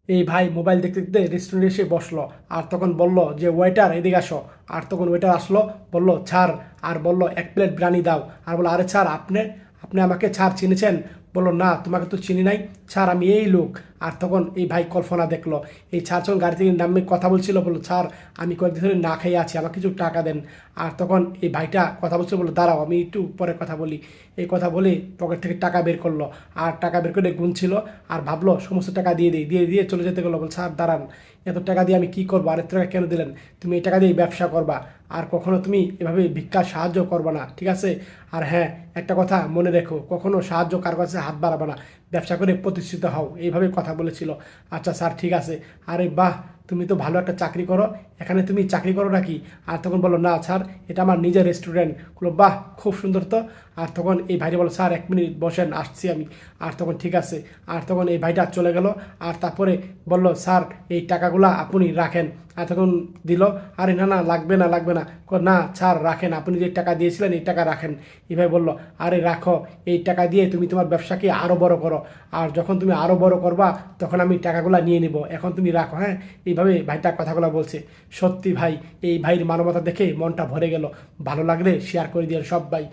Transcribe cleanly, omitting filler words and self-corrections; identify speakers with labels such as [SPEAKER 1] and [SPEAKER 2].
[SPEAKER 1] এই ভাই মোবাইল দেখতে দেখতে রেস্টুরেন্টে এসে বসলো, আর তখন বলল যে ওয়েটার এদিকে আসো। আর তখন ওয়েটার আসলো, বলল ছাড়, আর বলল 1 প্লেট বিরিয়ানি দাও। আর বললো আরে ছাড়, আপনি আপনি আমাকে ছাড় চিনেছেন? বললো না, তোমাকে তো চিনি নাই, ছাড় আমি এই লোক। আর তখন এই ভাই কল্পনা দেখলো, এই ছাড় যখন গাড়ি থেকে নামে কথা বলছিল, বললো ছাড় আমি কয়েকদিন ধরে না খেয়ে আছি, আমাকে কিছু টাকা দেন। আর তখন এই ভাইটা কথা বলছিল, বললো দাঁড়াও আমি একটু পরে কথা বলি। এই কথা বলে পকেট থেকে টাকা বের করলো, আর টাকা বের করে গুনছিল, আর ভাবলো সমস্ত টাকা দিয়ে দিই, দিয়ে দিয়ে চলে যেতে গেলো। বলছে স্যার দাঁড়ান, এত টাকা দিয়ে আমি কি করবো, আর এত টাকা কেন দিলেন? তুমি এই টাকা দিয়ে ব্যবসা করবা, আর কখনো তুমি এভাবে ভিক্ষার সাহায্য করবা না, ঠিক আছে? আর হ্যাঁ, একটা কথা মনে রেখো, কখনো সাহায্য কার কাছে হাত বাড়াবে না, ব্যবসা করে প্রতিষ্ঠিত হও, এইভাবে কথা বলেছিল। আচ্ছা স্যার ঠিক আছে। আরে বাহ, তুমি তো ভালো একটা চাকরি করো, এখানে তুমি চাকরি করো নাকি? আর তখন বললো না স্যার, এটা আমার নিজের রেস্টুরেন্ট। বললো বাহ, খুব সুন্দর তো। আর তখন এই ভাইটা বলো স্যার 1 মিনিট বসেন, আসছি আমি। আর তখন ঠিক আছে। আর তখন এই ভাইটা চলে গেল। আর তারপরে বলল স্যার এই টাকাগুলা আপনি রাখেন। আর তখন দিল। আরে না না, লাগবে না লাগবে না। না স্যার রাখেন, আপনি যে টাকা দিয়েছিলেন এই টাকা রাখেন। এই ভাই বললো আরে রাখো, এই টাকা দিয়ে তুমি তোমার ব্যবসাকে আরও বড় করো, আর যখন তুমি আরও বড় করবা তখন আমি টাকাগুলা নিয়ে নিব, এখন তুমি রাখো, হ্যাঁ। এইভাবে ভাইটা কথাগুলো বলছে। সত্যি ভাই, এই ভাইয়ের মানবতা দেখে মনটা ভরে গেল। ভালো লাগলে শেয়ার করে দিন সব ভাই।